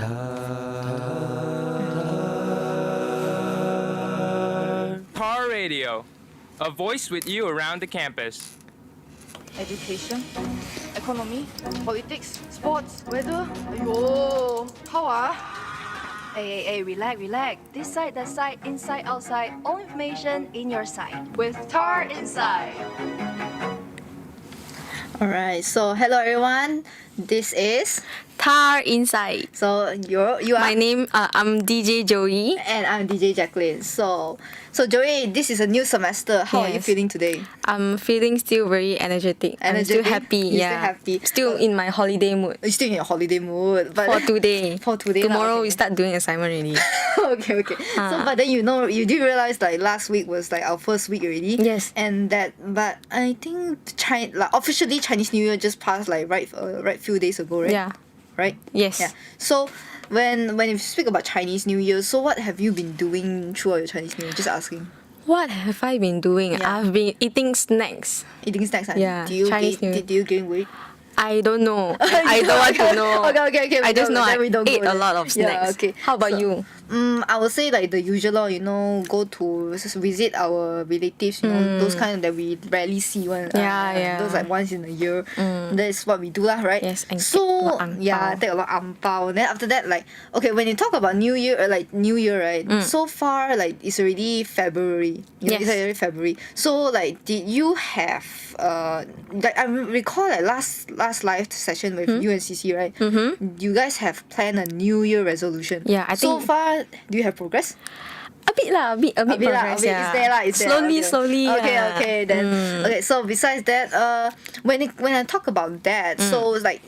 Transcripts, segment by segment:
TAR Radio, a voice with you around the campus. Education, economy, politics, sports, weather. Ayo, how ah? Hey, relax. This side, that side, inside, outside, all information in your side. With TAR Inside. Alright, so hello everyone. This is TAR Inside. so you are My name, I'm DJ Joyee. and I'm DJ Jaclyn. So Joyee, this is a new semester. How are you Yes. feeling today? I'm feeling still very energetic. I'm still Energetic? happy. You're yeah. still happy? Still in my holiday mood. You're still in your holiday mood, but For today. For today lah, Tomorrow okay. we start doing assignment already. okay. So, but then you did realize like last week was like our first week already. Yes. And but I think officially Chinese New Year just passed like right few days ago, right? Yeah. Right. Yes. Yeah. So when you speak about Chinese New Year, so what have you been doing throughout your Chinese New Year? Just asking. What have I been doing? Yeah. I've been eating snacks. Eating snacks. Yeah, Do you Chinese New Year. did you gain weight? I don't know. I don't want to know. Okay. I just know I we don't ate go a there. lot of snacks. Yeah, okay. How about you? I would say like the usual, go to visit our relatives, those kind that we rarely see one. Yeah. Those like once in a year. That's what we do lah, right? Yes, and So take a lot ang yeah, pao. take a lot ang pao. Then after that, like okay, when you talk about New Year, right? So far, like it's already February. Yes. It's already February. So like, did you have like I recall like last live session with you and CC, right? You guys have planned a New Year resolution. Yeah, I So think- far, do you have progress? A bit progress. Yeah. It's there lah. It's there lah, Slowly. Okay, yeah. okay. Then okay. So besides that, when I talk about that, so like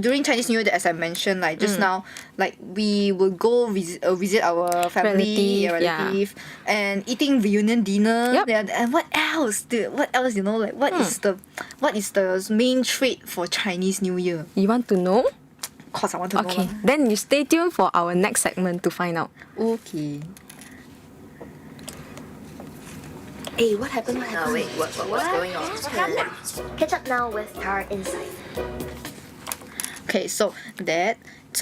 during Chinese New Year, as I mentioned, like just now, like we will go visit our family, Relative, and eating reunion dinner. Yep. Yeah, and what else? What else? Like what is the main trait for Chinese New Year? You want to know? Of course, I want to know. Okay, lah. then you stay tuned for our next segment to find out. Okay. Hey, what happened? Wait, what's going on? Catch up now with TAR Inside. Okay, so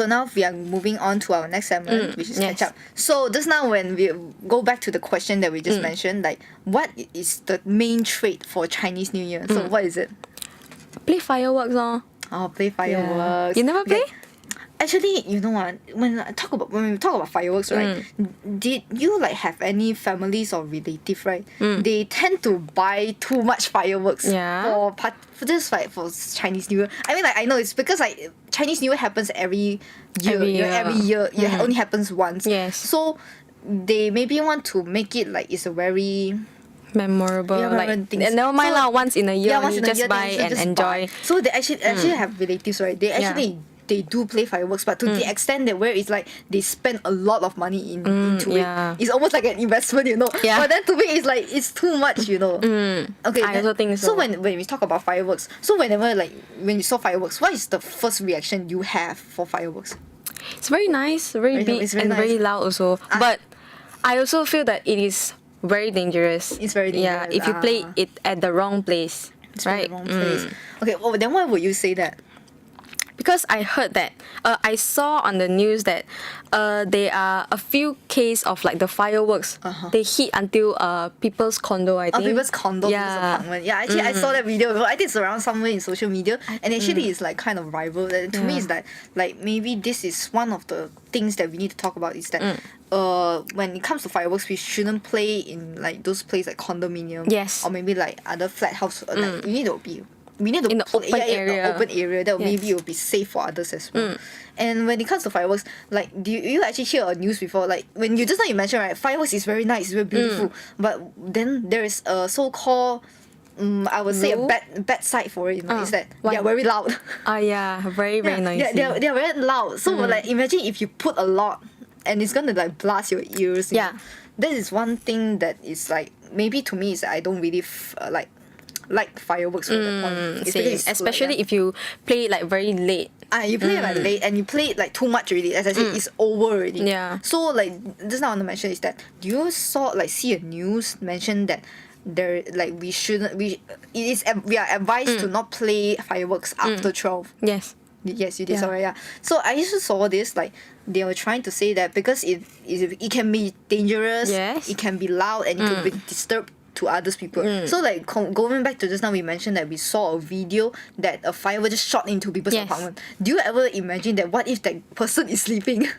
now we are moving on to our next segment, which is yes. catch up. So just now when we go back to the question that we just mentioned, like what is the main trait for Chinese New Year? So what is it? Play fireworks, oh. Oh, play fireworks. You never play? Actually, you know what? When we talk about fireworks, right? Did you like have any families or relatives, right? They tend to buy too much fireworks Yeah. for just like for Chinese New Year. I mean, like I know it's because like Chinese New Year happens every year. Every year. It only happens once. Yes. So they maybe want to make it like it's a very Memorable. Yeah, like, memorable things. never mind So- lah, once in a year, once you in a just year, buy they and just enjoy. buy. So they actually have relatives, right? They actually they do play fireworks, but to the extent that where it's like they spend a lot of money into yeah. it. It's almost like an investment, Yeah. But then to me, it's like it's too much, Okay. I also think so. So when we talk about fireworks, so whenever like when you saw fireworks, what is the first reaction you have for fireworks? It's very nice, very big, it's very and nice. very loud also. But I also feel that it is very dangerous. It's very Yeah, dangerous, if you play it at the wrong place, It's right? the wrong place. Okay. Well, then why would you say that? Because I heard that I saw on the news that there are a few cases of like the fireworks they hit until people's condo, I think. People's condo, people's Yeah. apartment. Yeah, actually, I saw that video before. I think it's around somewhere in social media, and actually, it's like kind of rival. And to me, it's like maybe this is one of the things that we need to talk about. Is that when it comes to fireworks, we shouldn't play in like those places like condominium, Yes. or maybe like other flat house. Like we need to In the play, open in the area. open area that maybe it will be safe for others as well. And when it comes to fireworks, like do you actually hear a news before? Like when you just now you mentioned, right, fireworks is very nice, it's very beautiful, but then there is a so-called I would say a Rule? bad side for it, is that why? they're very loud. Yeah, very noisy. They're very loud. So like imagine if you put a lot and it's gonna like blast your ears. Yeah. That is one thing that is like maybe to me is I don't really like fireworks from that point. It's Same. because it's Especially like, if you play it like very late. you play it like late and you play it like too much already. As I said, it's over already. Yeah. So like just now I want to mention is that do you see a news mention that there like we are advised to not play fireworks after 12. Yes. Yes, you did. Yeah. Sorry, yeah. So I also saw this, like, they were trying to say that because it can be dangerous, Yes. it can be loud, and it can be disturbed to others people. So like going back to just now, we mentioned that we saw a video that a firework just shot into people's Yes. apartment. Do you ever imagine that what if that person is sleeping?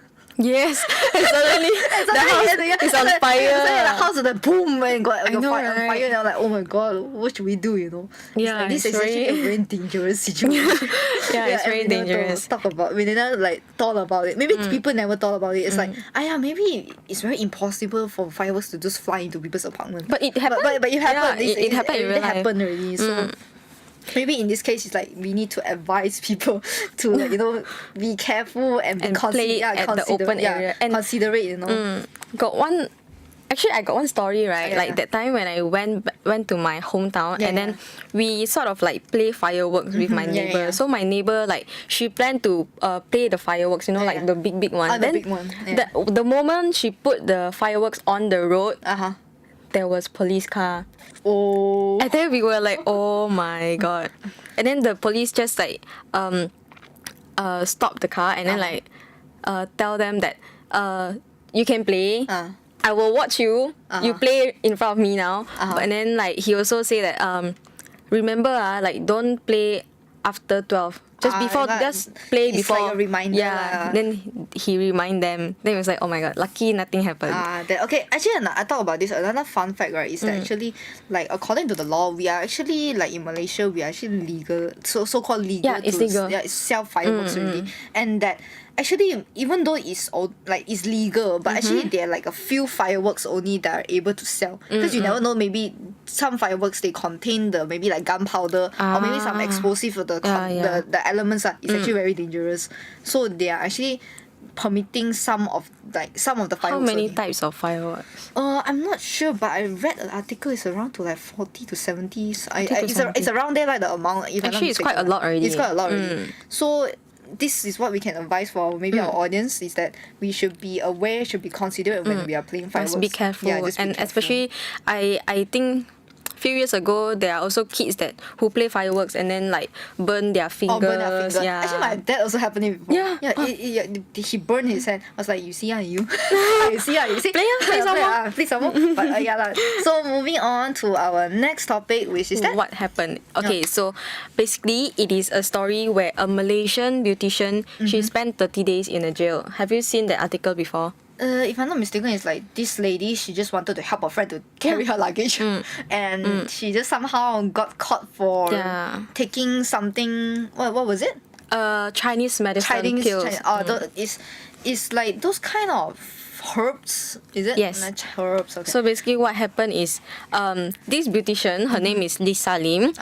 Yes. And suddenly the house is on fire. Suddenly the house is like boom and got I know, fire, on right? fire, and I'm like, oh my god, what should we do? You know? Yeah, this it's is actually a very- very dangerous situation. Yeah, it's and very we never dangerous. Talk about we never like thought about it. Maybe people never thought about it. It's like, maybe it's very impossible for fireworks to just fly into people's apartment. But it happened. But it happened. Yeah, it happened in real life. happened already. So. Maybe in this case, it's like we need to advise people to, like, be careful and be And play at the open area. And considerate, you know. Got one. Actually, I got one story, right? Yeah. Like that time when I went to my hometown, Yeah, and then we sort of like play fireworks with my Yeah, neighbor. yeah. So my neighbor, like, she planned to play the fireworks, Yeah, like the big one. Ah, the then big one, yeah. the moment she put the fireworks on the road, there was police car. Oh. And then we were like, oh my god. And then the police just like stop the car and then like tell them that you can play. I will watch you. You play in front of me now. And then like he also say that remember like don't play after 12. Just before, like, just play it's before. like a reminder Yeah. lah. Then he remind them. Then it was like, oh my god, lucky nothing happened. Okay, actually, I thought about this. Another fun fact, right, is that actually, like, according to the law, we are actually, like, in Malaysia, we are actually legal, so-called legal. Yeah, it's legal. Yeah, it's sell fireworks already. And that, actually, even though it's legal, but actually there are like a few fireworks only that are able to sell. Because you never know, maybe some fireworks, they contain the maybe like gunpowder or maybe some explosive of the elements it's actually very dangerous. So they are actually permitting some of the fireworks. How many only. types of fireworks? I'm not sure, but I read an article. It's around to like 40 to 70. It's around there, like the amount. If I'm not Actually, it's quite a mistaken. lot already. It's quite a lot already. So this is what we can advise for maybe our audience, is that we should be aware, should be considerate when we are playing fireworks. Just be careful. Yeah, just be and careful. especially, I think few years ago there are also kids who play fireworks and then like burn their fingers. burn their finger. Yeah. Actually, my dad also happened it before. Yeah. He burned his hand. I was like, you see, you. You see. Play some more. Play some more. But yeah lah. So moving on to our next topic, which is that. What happened? Okay, so basically it is a story where a Malaysian beautician, she spent 30 days in a jail. Have you seen that article before? If I'm not mistaken, it's like this lady, she just wanted to help her friend to carry her luggage. And she just somehow got caught for taking something. What was it? Chinese medicine pills. It's like those kind of herbs, is it? Yes. Like herbs, okay. So basically what happened is this beautician, her name is Lisa Lim.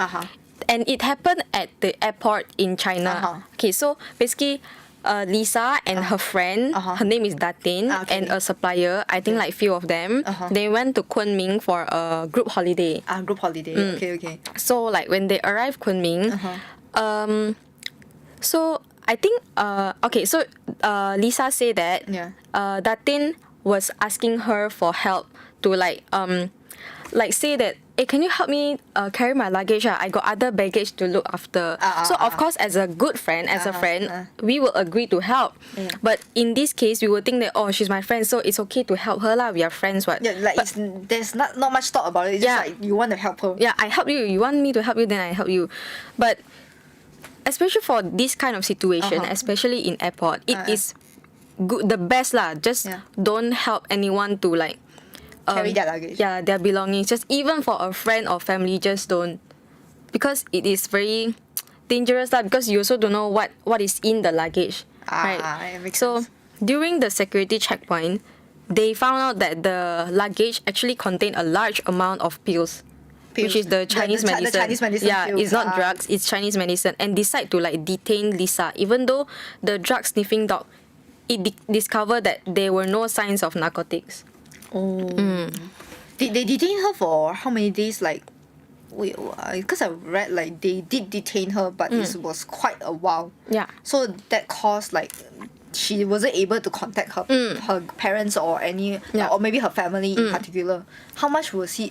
And it happened at the airport in China. Okay, so basically Lisa and her friend, her name is Datin, and a supplier, I think like few of them, they went to Kunming for a group holiday. Group holiday. Okay. So like when they arrived Kunming, so I think so Lisa said that Datin was asking her for help to like say that, hey, can you help me carry my luggage? I got other baggage to look after. So of course, as a good friend, we will agree to help. But in this case, we will think that, oh, she's my friend, so it's okay to help her lah. We are friends, what? Yeah, like there's not much thought about it. It's just like you want to help her. Yeah, I help you. You want me to help you, then I help you. But especially for this kind of situation, especially in airport, it is good, the best lah. Just don't help anyone to like carry their luggage. Yeah, their belongings. Just even for a friend or family, just don't, because it is very dangerous lah. Because you also don't know what is in the luggage, right? It makes so sense. during the security checkpoint, they found out that the luggage actually contained a large amount of pills. Which is the Chinese medicine. The Chinese medicine yeah, pills. it's not drugs, it's Chinese medicine. And decide to like detain Lisa, even though the drug sniffing dog, it discovered that there were no signs of narcotics. Did they detain her for how many days? Like, wait, because I read like they did detain her, but it was quite a while. Yeah. So that caused like she wasn't able to contact her parents or any or maybe her family in particular. How much was she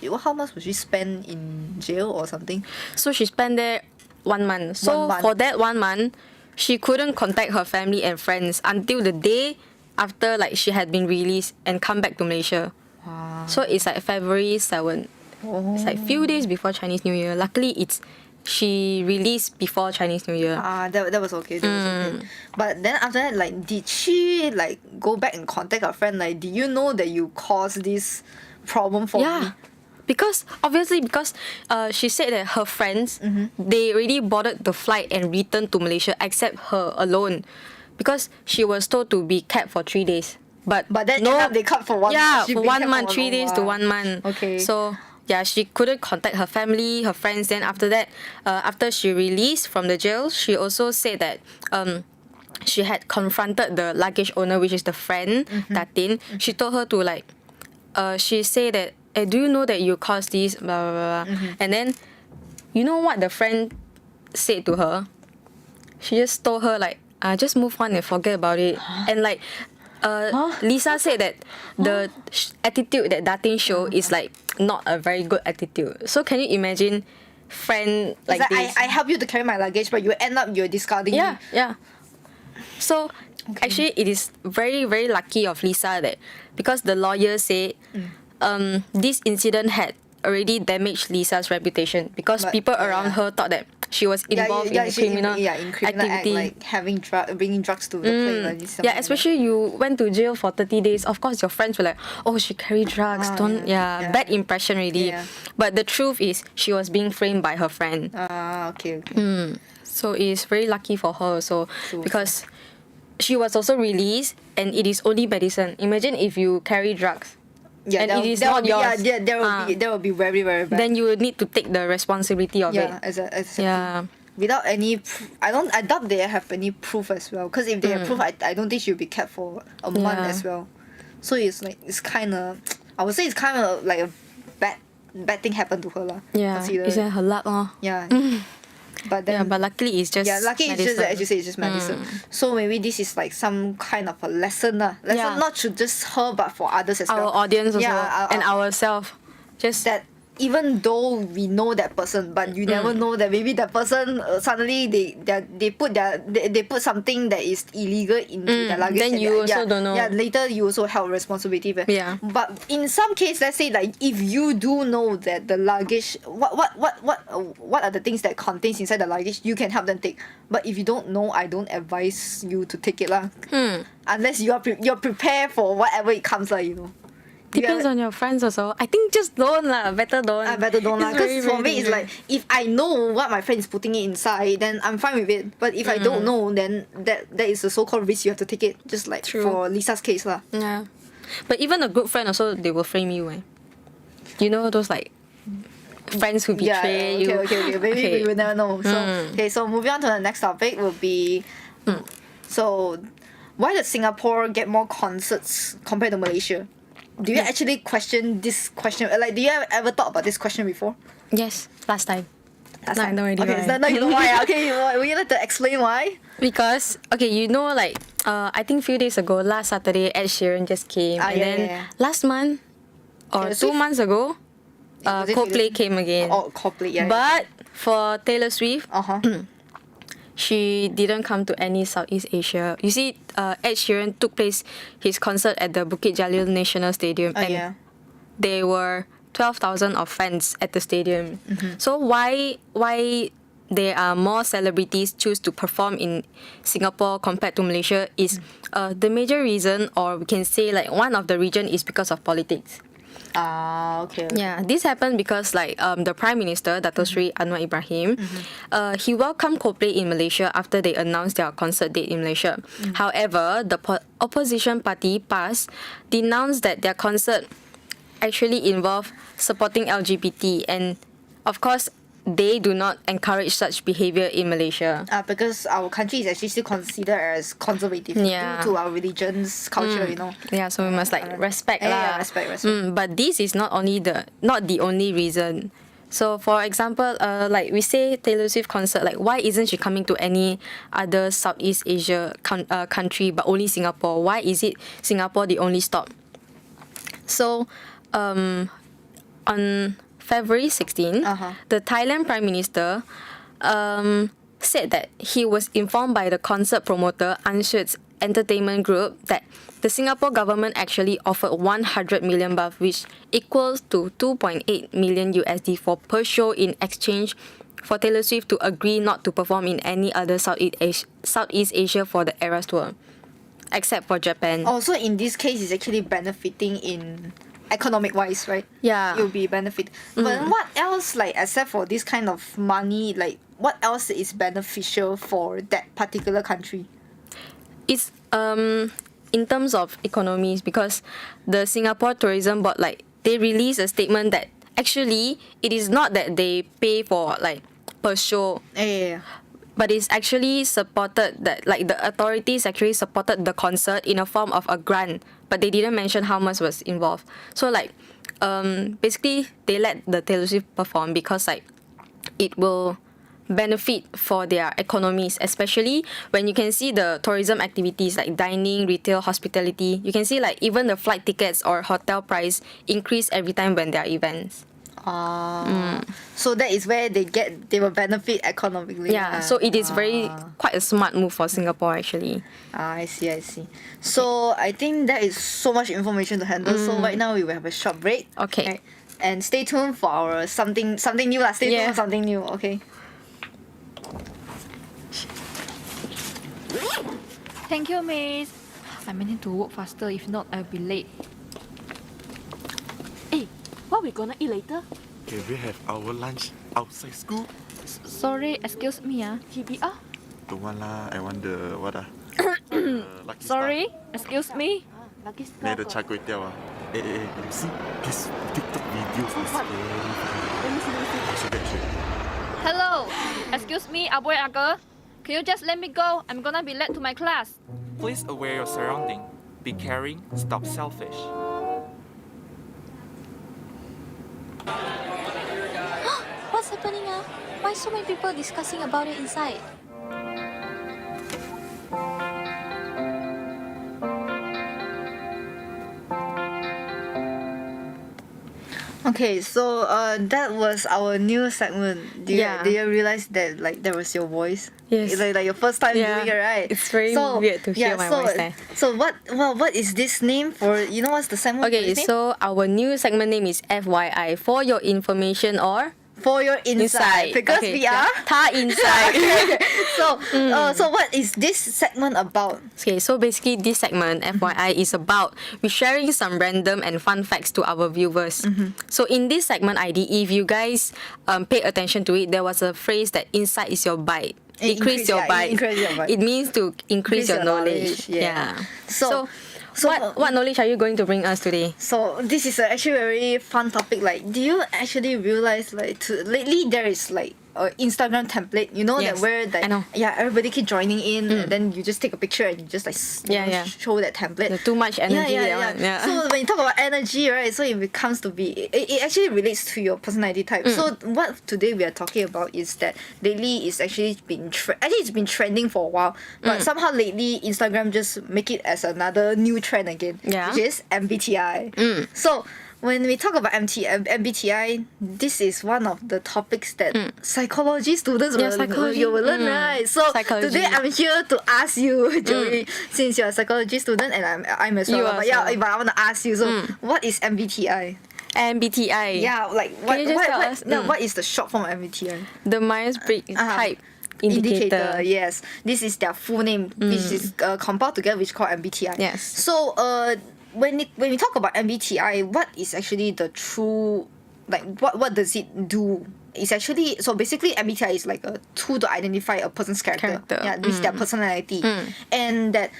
spend in jail or something? So she spent there 1 month. So 1 month. for that 1 month, she couldn't contact her family and friends until the day after like she had been released and come back to Malaysia. Wow. So it's like February 7th. It's like few days before Chinese New Year. Luckily, she released before Chinese New Year. That was okay. That was okay. But then after that, like, did she like go back and contact her friend? Like, did you know that you caused this problem for me? Because she said that her friends they already boarded the flight and returned to Malaysia except her alone, because she was told to be kept for 3 days. But then end up they cut for 1 month. For 1 month, 3 days to 1 month. Okay. So yeah, she couldn't contact her family, her friends. Then after that, after she released from the jail, she also said that she had confronted the luggage owner, which is the friend, Datin. She told her to like, she said that, do you know that you caused this, blah, blah, blah. And then, you know what the friend said to her? She just told her like, just move on and forget about it. And like, Lisa said that the attitude that Datin showed is like not a very good attitude. So can you imagine friend like this? I help you to carry my luggage, but you end up you're discarding me. Yeah. So actually it is very, very lucky of Lisa that because the lawyer said this incident had already damaged Lisa's reputation because people around her thought that she was involved in criminal activity. Act, like bringing drugs to the plane. Especially you went to jail for 30 days. Of course, your friends were like, "Oh, she carried drugs." Bad impression already. Yeah. But the truth is, she was being framed by her friend. Okay. So it's very lucky for her also because she was also released, and it is only medicine. Imagine if you carry drugs. And it is not yours. That would be very, very bad. Then you would need to take the responsibility of it. Without any, I doubt they have any proof as well. Because if they have proof, I don't think she'll be kept for a month as well. So it's like I would say it's kind of like a bad thing happened to her lah. Yeah, it's her luck lor. Yeah. But then, but luckily it's just luckily medicine. it's just as you say, it's just medicine. So maybe this is like some kind of a lesson not to just her but for others as well. Our audience also and ourselves. Just that even though we know that person, but you never know that maybe that person suddenly they put something that is illegal into their luggage. Then you also don't know. Yeah, later you also have responsibility. But in some case, let's say like if you do know that the luggage, what are the things that contains inside the luggage, you can help them take. But if you don't know, I don't advise you to take it lah. Unless you're prepared for whatever it comes lah, you know. Depends on your friends also. I think just don't lah. Better don't. Better don't lah. Because for me, it's like if I know what my friend is putting it inside, then I'm fine with it. But if I don't know, then that is the so-called risk you have to take it. Just like for Lisa's case lah. Yeah. But even a good friend also, they will frame you. You know those like friends who betray you. Okay. Maybe we will never know. So moving on to the next topic will be so why does Singapore get more concerts compared to Malaysia? Do you actually question this question? Like, do you ever thought about this question before? Yes, last time. Last time. No, already okay, now you know why. Okay, would you like to explain why? Because, you know, like, I think few days ago, last Saturday, Ed Sheeran just came. Last month, or 2 months ago, Coldplay came again. Oh, Coldplay, But for Taylor Swift, she didn't come to any Southeast Asia. You see, Ed Sheeran took his concert at the Bukit Jalil National Stadium, and there were 12,000 of fans at the stadium. So why there are more celebrities choose to perform in Singapore compared to Malaysia is the major reason, or we can say like one of the reason is because of politics. Okay. Yeah, this happened because like the Prime Minister, Dato Sri Anwar Ibrahim, he welcomed Coldplay in Malaysia after they announced their concert date in Malaysia. However, the opposition party PAS denounced that their concert actually involved supporting LGBT, and of course they do not encourage such behavior in Malaysia. Because our country is actually still considered as conservative due to our religion's culture, you know. Yeah, so we must like respect lah. Respect. But this is not the only reason. So for example, like we say Taylor Swift concert, like why isn't she coming to any other Southeast Asia country but only Singapore? Why is it Singapore the only stop? So, on February 16, the Thailand Prime Minister said that he was informed by the concert promoter Anshu's entertainment group that the Singapore government actually offered 100 million baht, which equals to 2.8 million USD for per show in exchange for Taylor Swift to agree not to perform in any other Southeast Asia for the Eras Tour, except for Japan. Also, in this case, it's actually benefiting in economic wise, right? Yeah. You'll be benefit. But what else, like, except for this kind of money, like, what else is beneficial for that particular country? It's in terms of economies, because the Singapore Tourism Board, like, they released a statement that actually it is not that they pay for like per show, Yeah. but it's actually supported that, like, the authorities actually supported the concert in a form of a grant, but they didn't mention how much was involved. So like basically they let the Taylor Swift perform because like it will benefit for their economies, especially when you can see the tourism activities like dining, retail, hospitality. You can see like even the flight tickets or hotel price increase every time when there are events. So that is where they will benefit economically. Yeah, so it is quite a smart move for Singapore actually. I see. So I think that is so much information to handle. So right now we will have a short break. Okay. Right? And stay tuned for our something new lah. Stay tuned for something new. Okay. Thank you, miss. I need to work faster, if not I'll be late. Hey, what we gonna eat later? Can we have our lunch outside school? Sorry, excuse me, TBR? Don't want lah, I want the what Lucky Sorry, excuse me. Star. Near the char kway teow you see this TikTok videos is very funny. Show that. Hello, excuse me, aboy aga. Can you just let me go? I'm gonna be late to my class. Please aware your surrounding. Be caring, stop selfish. What's happening? Why so many people discussing about it inside? Okay, so that was our new segment. Did you realize that like that was your voice? Yes. It's like your first time doing it, right? It's very weird to hear my voice there. So what is this name for? You know what's the segment? Okay, so our new segment name is FYI, for your information or for your insight, because we are TAR Inside. So what is this segment about? Okay, so basically this segment, FYI, is about we sharing some random and fun facts to our viewers. So in this segment ID, if you guys pay attention to it, there was a phrase that insight is your bite. Increase your bite. It means to increase your knowledge. Yeah. So what knowledge are you going to bring us today? So this is actually a very fun topic. Like, do you actually realize like lately there is like Instagram template, you know, Yes, that where I know. everybody keep joining in and then you just take a picture and you just like show that template. The too much energy. Yeah. So when you talk about energy, right, so it becomes to be it actually relates to your personality type. So what today we are talking about is that lately it's actually been it's been trending for a while, but somehow lately Instagram just make it as another new trend again, which is MBTI. So when we talk about MBTI, this is one of the topics that psychology students will learn, right? So today I'm here to ask you, Joyee, since you're a psychology student and I'm as well. But I want to ask you, so what is MBTI? MBTI. Yeah, like what is the short form of MBTI? The Myers-Briggs type indicator. Yes, this is their full name, which is compiled together, which is called MBTI. Yes. So when we talk about MBTI, what is actually the true, like what does it do? It's actually, so basically MBTI is like a tool to identify a person's character. Yeah, which is their personality, and that.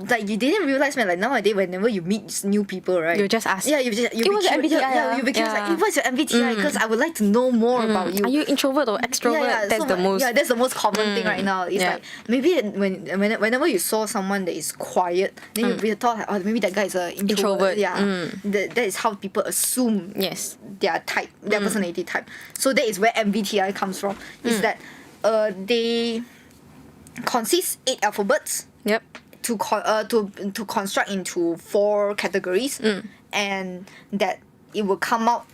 Like you didn't realize, man, like nowadays whenever you meet new people, right, you just ask. Yeah, you what's your MBTI? Yeah, you become like, hey, what's your MBTI? Because I would like to know more about you. Are you introvert or extrovert? That's the most. Yeah, that's the most common thing right now. It's like maybe whenever you saw someone that is quiet, then you really thought, oh, maybe that guy is an introvert. Yeah, that is how people assume their type, their personality type. So that is where MBTI comes from. Is that they consist 8 alphabets. Yep. To construct into 4 categories, and that it will come out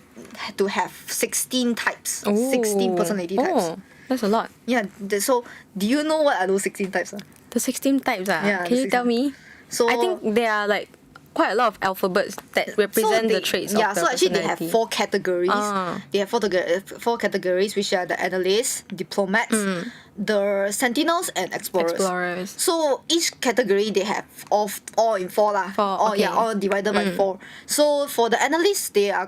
to have 16 types, 16 personality types. That's a lot. Yeah. So do you know what are those 16 types? The 16 types. Yeah, Can you 16. tell me? So I think there are like quite a lot of alphabets that represent the traits of the so actually they have personality. 4 categories. Ah. They have 4 categories, which are the analysts, diplomats, the sentinels, and explorers. So each category they have all in 4 lah. 4, okay. All divided by 4. So for the analysts, they are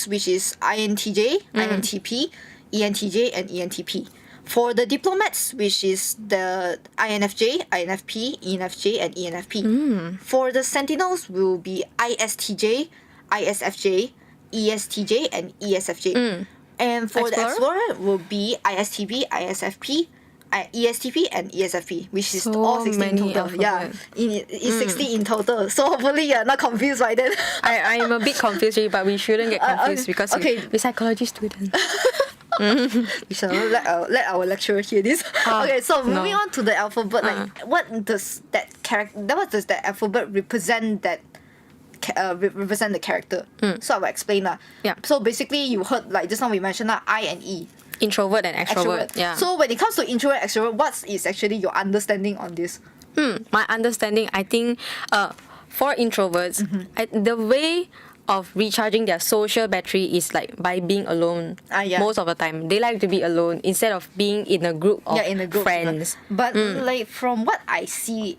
which is INTJ, INTP, ENTJ, and ENTP. For the diplomats, which is the INFJ, INFP, ENFJ, and ENFP. For the sentinels will be ISTJ, ISFJ, ESTJ, and ESFJ. And for the explorer will be ISTP, ISFP, ESTP, and ESFP, which is So all 16 many total. Yeah, alphabets. it's 16 in total. So hopefully you're not confused by that. I'm a bit confused, but we shouldn't get confused because okay. we're psychology students. We shall not let our lecturer hear this. Okay, so moving on to the alphabet, like what does that alphabet represent represent the character? So I will explain lah. Yeah. So basically you heard like just now we mentioned I and E. Introvert and extrovert. Yeah. So when it comes to introvert and extrovert, what is actually your understanding on this? My understanding, I think, for introverts, the way of recharging their social battery is like by being alone most of the time. They like to be alone instead of being in a group of friends. But like from what I see,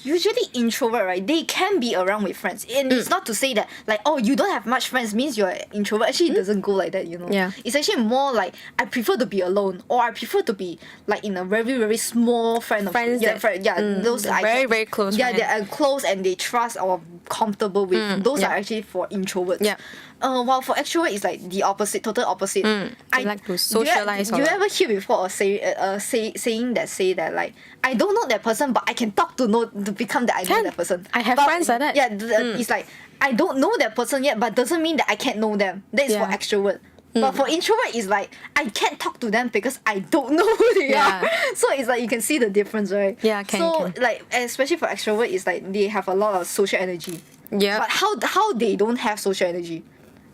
usually introvert, right, they can be around with friends. And it's not to say that like, oh, you don't have much friends means you're an introvert. Actually, it doesn't go like that, you know. Yeah. It's actually more like I prefer to be alone, or I prefer to be like in a very, very small friends those are very, very close. Yeah, they are close and they trust or comfortable with. Those are actually for introverts. Yeah. While for extrovert is like the opposite, total opposite. They like to socialize. Do you ever hear before or say that like I don't know that person but I can talk to become that I know that person. I have friends like that. Yeah, it's like I don't know that person yet but doesn't mean that I can't know them. That is for extrovert. But for introvert, it's like I can't talk to them because I don't know who they are. So it's like you can see the difference, right? Yeah, can. Like especially for extrovert, it's like they have a lot of social energy. Yeah. But how they don't have social energy?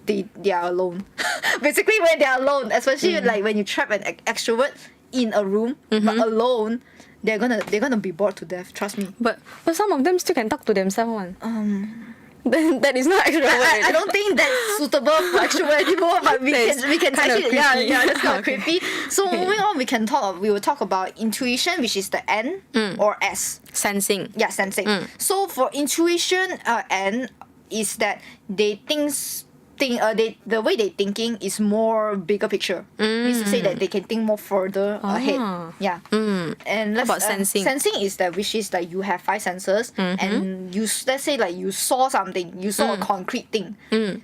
They are alone. Basically, when they are alone, especially like when you trap an extrovert in a room but alone, they're gonna be bored to death. Trust me. But some of them still can talk to themselves. Then that is not extrovert. I don't think that's suitable for extrovert anymore. But we can actually that's kind of creepy. So moving on, we will talk about intuition, which is the N or S. Sensing. Yeah, sensing. So for intuition, N is that they the way they thinking is more bigger picture. Means to say that they can think more further ahead. Yeah. And about sensing? Sensing is that which is like you have 5 senses and you let's say like you saw something, you saw a concrete thing.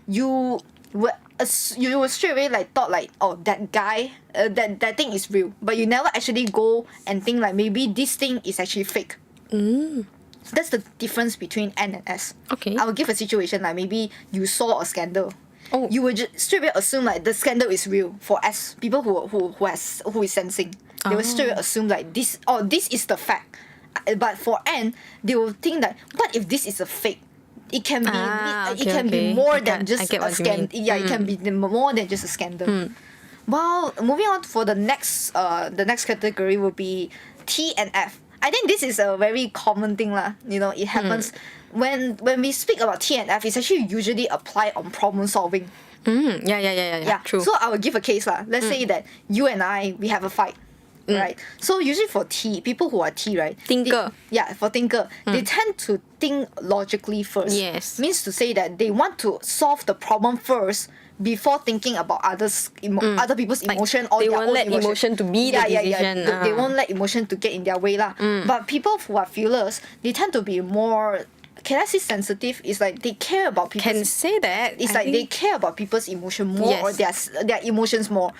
You will straight away like thought like, oh, that guy that thing is real, but you never actually go and think like maybe this thing is actually fake. So that's the difference between N and S. Okay. I will give a situation like maybe you saw a scandal. Oh. You would just straight away assume like the scandal is real. For S, people who is sensing, they will straight away assume like this is the fact. But for N, they will think that what if this is a fake? It can be be more than just a scandal. Yeah, it can be more than just a scandal. Well, moving on for the next category will be T and F. I think this is a very common thing lah. You know, it happens when we speak about T and F. It's actually usually applied on problem solving. Yeah. True. So I will give a case lah. Let's say that you and I we have a fight. Right. So usually for T, people who are T, right? Thinker. For thinker, they tend to think logically first. Yes. Means to say that they want to solve the problem first before thinking about other people's emotion or they their won't own let emotion to be the decision. They won't let emotion to get in their way lah. But people who are feelers, they tend to be more. Can I say sensitive? It's like they care about people's. Can say that. It's like they care about people's emotion more or their emotions more.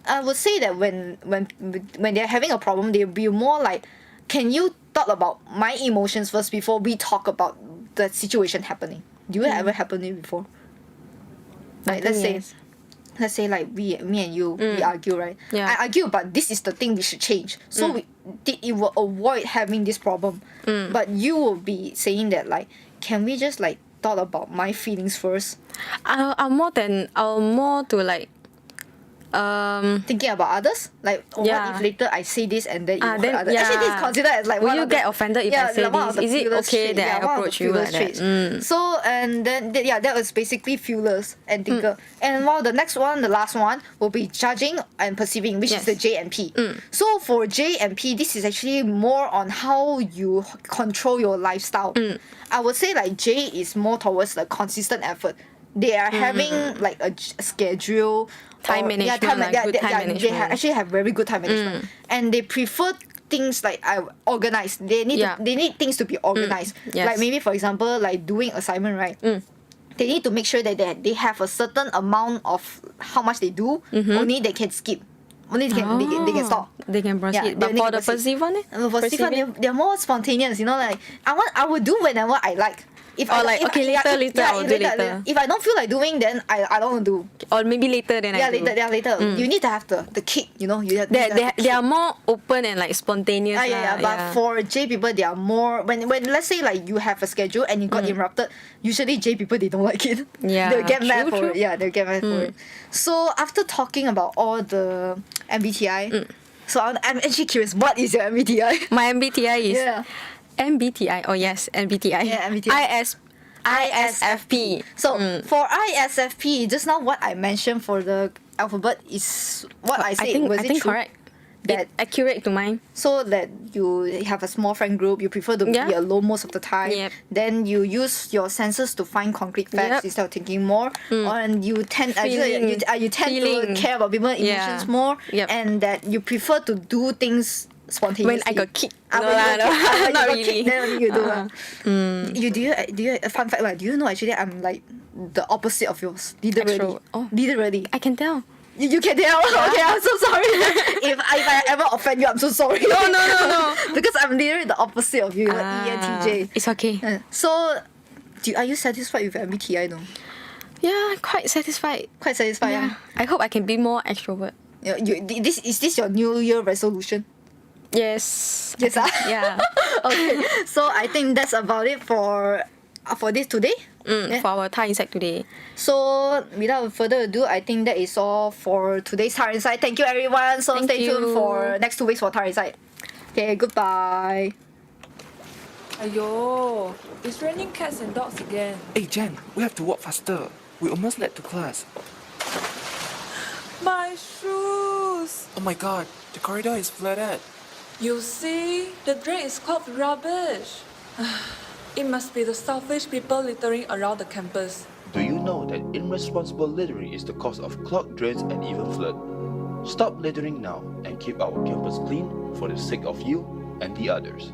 I would say that when they're having a problem, they'll be more like, can you thought about my emotions first before we talk about the situation happening? Do you ever happen it before? Like let's say like me and you we argue, right? Yeah. I argue but this is the thing we should change. So it will avoid having this problem. But you will be saying that like, can we just like thought about my feelings first? I'll more to like Thinking about others, like what if later I say this and then you hurt others? yeah. Actually, this is considered as like Will one you of the, get offended if I say like one of this? the Is it fearless okay traits. that I one of approach the you fearless like that? traits. So and then that was basically fearless and thinker. And while the next one, the last one, will be judging and perceiving, which is the J and P. So for J and P, this is actually more on how you control your lifestyle. I would say like J is more towards the consistent effort. They are having like a schedule, time management, They actually have very good time management, and they prefer things like organized. They need things to be organized. Yes. Like maybe for example, like doing assignment, right? They need to make sure that they have a certain amount of how much they do. Only they can skip. Only they can stop. They can proceed. Yeah, but for the perceived one, perceived one, they're more spontaneous. You know, like I will do whenever I like. Later, I'll do later. If I don't feel like doing, then I don't do. Or maybe later then I do. Later. You need to have the kick, you know. They are more open and like spontaneous. But for J people, they are more when let's say like you have a schedule and you got interrupted. Usually J people, they don't like it. Yeah, they'll get mad for true. it. Yeah, they'll get mad for it. So after talking about all the MBTI, so I'm actually curious, what is your MBTI? My MBTI is Yeah. MBTI. Oh yes, MBTI. Yeah, MBTI. ISFP. So for ISFP, just now what I mentioned for the alphabet is what I said. I think true? correct. That accurate to mine. so that you have a small friend group, you prefer to be alone most of the time. Yep. Then you use your senses to find concrete facts instead of thinking more. And you tend Feeling. to care about people's emotions more, Yep. and that you prefer to do things spontaneously. When I got kicked. When you got kicked, not when really. you got kicked, then only you do. Do you a fun fact like? Do you know actually I'm like the opposite of yours? Literally. Extrovert. Oh. Literally. I can tell. You can tell. Okay, I'm so sorry. if I ever offend you, I'm so sorry. No. Because I'm literally the opposite of you, ENTJ. It's okay. So, are you satisfied with MBTI though? Yeah, quite satisfied. Quite satisfied. Yeah. I hope I can be more extrovert. Is this your New Year resolution? Yes. Yes. Yeah. Okay. So I think that's about it for this today. For our TAR Insight today. So without further ado, I think that is all for today's TAR Insight. Thank you everyone. So stay tuned for next 2 weeks for TAR Insight. Okay, goodbye. Ayo, it's raining cats and dogs again. Hey Jen, we have to walk faster. We almost late to class. My shoes! Oh my god, the corridor is flooded. You see, the drain is clogged with rubbish. It must be the selfish people littering around the campus. Do you know that irresponsible littering is the cause of clogged drains and even flood? Stop littering now and keep our campus clean for the sake of you and the others.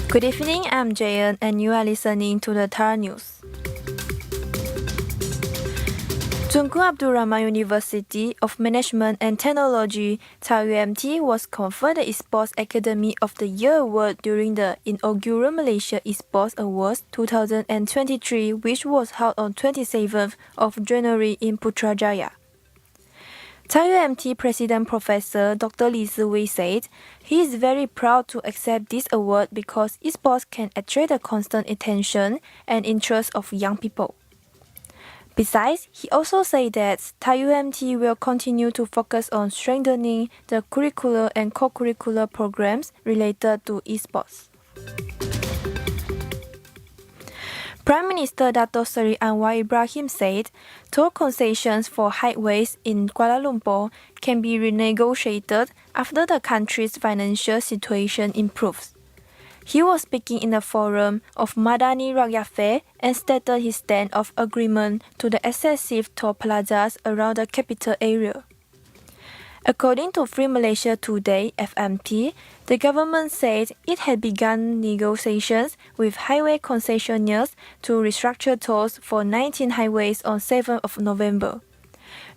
Good evening, I'm Jaclyn and you are listening to the TAR News. Tunku Abdul Rahman University of Management and Technology, TAR UMT, was conferred the Esports Academy of the Year award during the inaugural Malaysia Esports Awards 2023, which was held on 27th of January in Putrajaya. TAR UMT President Professor Dr. Lee Siwei said he is very proud to accept this award because esports can attract the constant attention and interest of young people. Besides, he also said that TAR UMT will continue to focus on strengthening the curricular and co-curricular programs related to esports. Prime Minister Dato Seri Anwar Ibrahim said toll concessions for highways in Kuala Lumpur can be renegotiated after the country's financial situation improves. He was speaking in a forum of Madani Rakyat Fair and stated his stand of agreement to the excessive toll plazas around the capital area. According to Free Malaysia Today (FMT), the government said it had begun negotiations with highway concessionaires to restructure tolls for 19 highways on 7th of November.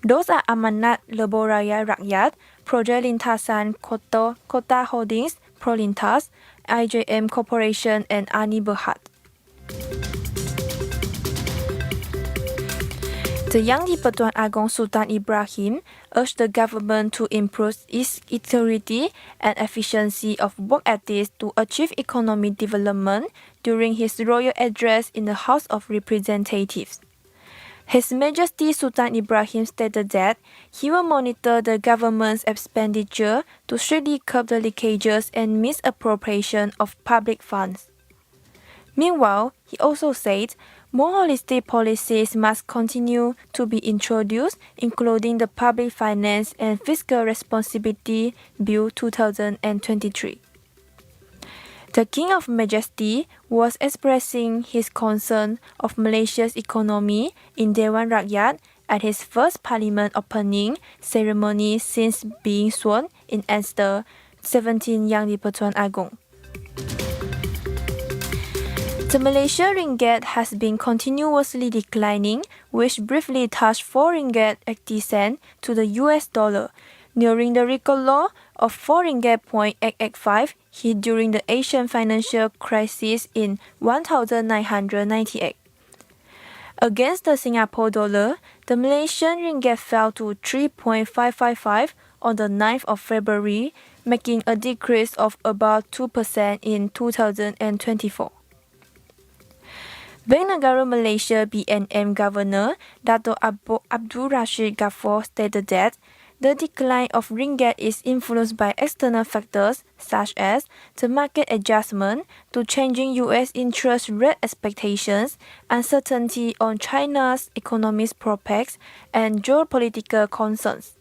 Those are Amanat Leboraya Rakyat, Project Lintasan Kota Holdings, Prolintas, IJM Corporation, and Ani Berhad. The Yang di-Pertuan Agong Sultan Ibrahim, urged the government to improve its authority and efficiency of work ethics to achieve economic development during his royal address in the House of Representatives. His Majesty Sultan Ibrahim stated that he will monitor the government's expenditure to strictly curb the leakages and misappropriation of public funds. Meanwhile, he also said more holistic policies must continue to be introduced, including the Public Finance and Fiscal Responsibility Bill 2023. The King of Majesty was expressing his concern of Malaysia's economy in Dewan Rakyat at his first parliament opening ceremony since being sworn in as the 17th Yang di-Pertuan Agong. The Malaysian ringgit has been continuously declining, which briefly touched 4 ringgit 80 cents to the US dollar, nearing the record low of 4 ringgit .885 hit during the Asian financial crisis in 1998. Against the Singapore dollar, the Malaysian ringgit fell to 3.555 on the 9th of February, making a decrease of about 2% in 2024. Bank Negara Malaysia BNM Governor Dato' Abdul Rashid Ghaffur stated that the decline of ringgit is influenced by external factors such as the market adjustment to changing US interest rate expectations, uncertainty on China's economic prospects, and geopolitical concerns.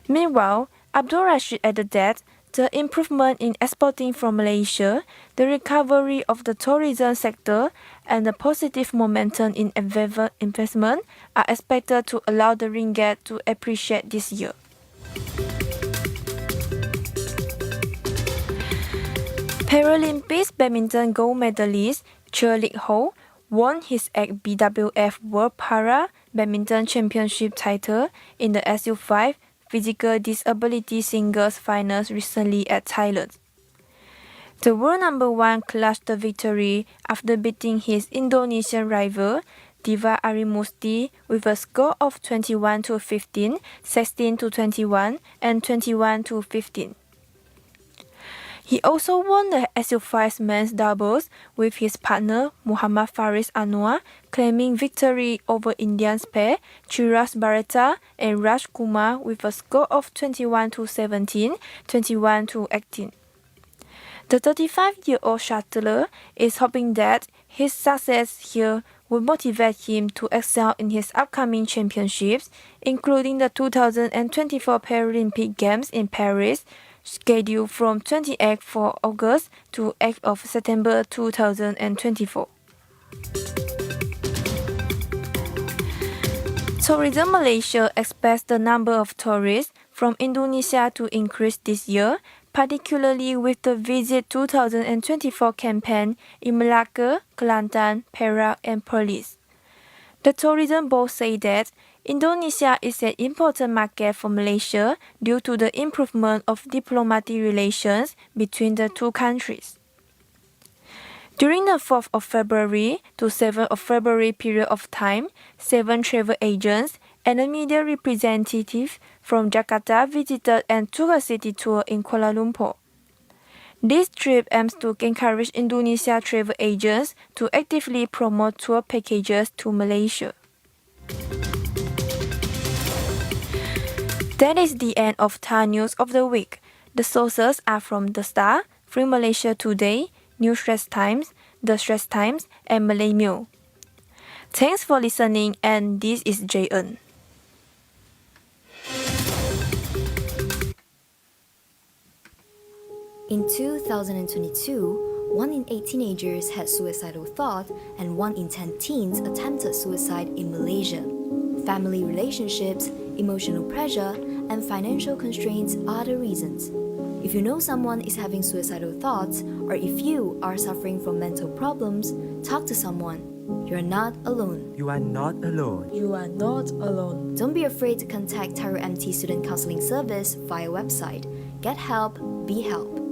Meanwhile, Abdul Rashid added that the improvement in exporting from Malaysia, the recovery of the tourism sector, and the positive momentum in investment are expected to allow the ringgit to appreciate this year. Paralympics badminton gold medalist Ling won his 8th BWF World Para Badminton Championship title in the SU5 Physical Disability Singles Finals recently at Thailand. The world number 1 clutched the victory after beating his Indonesian rival Diva Arimusti with a score of 21-15, 16-21, and 21-15. He also won the SU5 men's doubles with his partner Muhammad Faris Anwar, claiming victory over Indians pair Chiras Bareta and Raj Kumar with a score of 21-17, 21-18. The 35-year-old shuttler is hoping that his success here will motivate him to excel in his upcoming championships, including the 2024 Paralympic Games in Paris, scheduled from 28th of August to 8th of September 2024. Tourism Malaysia expects the number of tourists from Indonesia to increase this year, particularly with the Visit 2024 campaign in Malacca, Kelantan, Perak, and Perlis. The tourism board said that Indonesia is an important market for Malaysia due to the improvement of diplomatic relations between the two countries. During the 4th of February to 7th of February period of time, 7 travel agents and a media representative from Jakarta visited and took a city tour in Kuala Lumpur. This trip aims to encourage Indonesia travel agents to actively promote tour packages to Malaysia. That is the end of TAR News of the Week. The sources are from The Star, Free Malaysia Today, New Straits Times, The Straits Times, and Malay Mail. Thanks for listening, and this is Jaclyn. In 2022, 1 in 8 teenagers had suicidal thoughts and 1 in 10 teens attempted suicide in Malaysia. Family relationships, emotional pressure, and financial constraints are the reasons. If you know someone is having suicidal thoughts, or if you are suffering from mental problems, talk to someone. You're not alone. You are not alone. You are not alone. Don't be afraid to contact TAR MT Student Counseling Service via website. Get help, be help.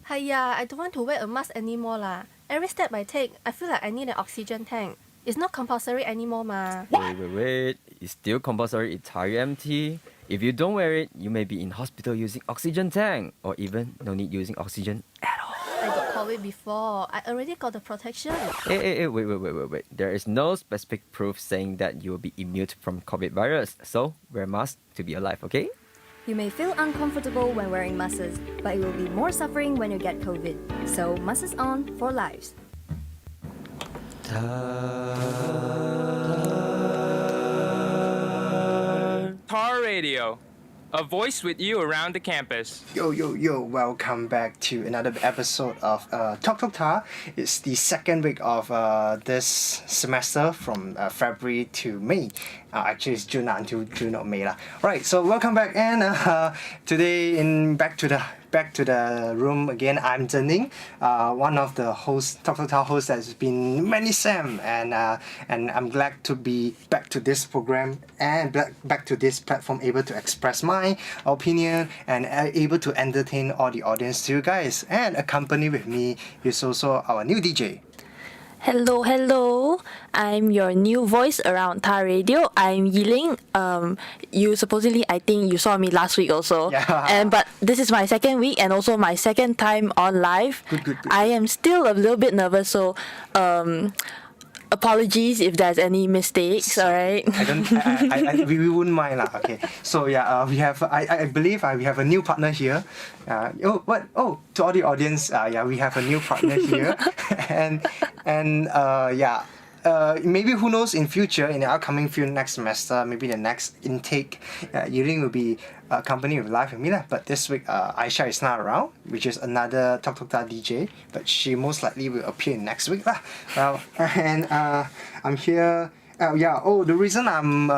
Hiya, I don't want to wear a mask anymore lah. Every step I take, I feel like I need an oxygen tank. It's not compulsory anymore, ma. Wait. It's still compulsory in TAR UMT. If you don't wear it, you may be in hospital using oxygen tank, or even no need using oxygen at all. I got COVID before. I already got the protection. Wait. There is no specific proof saying that you will be immune from COVID virus. So wear mask to be alive, okay? You may feel uncomfortable when wearing masks, but it will be more suffering when you get COVID. So masks on for lives. TAR Radio, a voice with you around the campus. Yo, welcome back to another episode of TalkTalk TAR. It's the second week of this semester from February to May. Actually, it's June until June or May. Right, so welcome back, and today back to the room again. I'm Ning, one of the hosts, TalkTalk TAR hosts that's been many Sam, and I'm glad to be back to this program and back to this platform, able to express my opinion and able to entertain all the audience to you guys. And accompany with me is also our new DJ. Hello. I'm your new voice around TAR Radio. I'm Ling. I think you saw me last week also. Yeah. But this is my second week and also my second time on live. Good. I am still a little bit nervous, so apologies if there's any mistakes. All right. We wouldn't mind lah. Okay. So yeah, we have. I believe we have a new partner here. To all the audience, we have a new partner here, maybe who knows in future, in the upcoming next semester, maybe the next intake, Ling will be accompanied with live with me lah. But this week, Aisha is not around, which is another TalkTalk TAR DJ, but she most likely will appear next week lah. Well, and I'm here. The reason I'm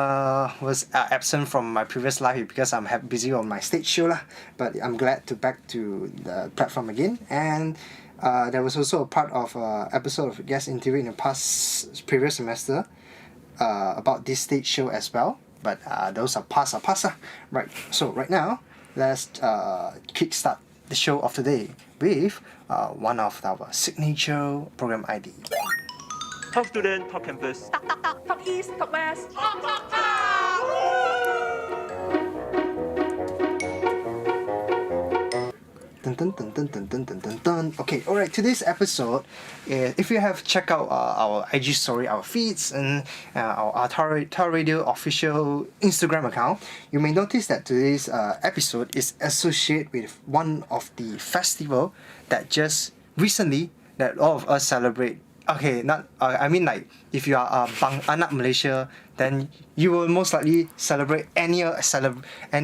was absent from my previous live is because I'm busy on my stage show lah. But I'm glad to back to the platform again. And there was also a part of episode of guest interview in the previous semester about this stage show as well. But those are past lah. Right. So right now, let's kickstart the show of today with one of our signature program ID. Talk student, talk campus. Talk east, talk west. Dun. Okay, alright, today's episode, if you have checked out our IG story, our feeds, and our TAR Radio official Instagram account, you may notice that today's episode is associated with one of the festival that just recently that all of us celebrate. Okay, if you are anak Malaysia, then you will most likely celebrate any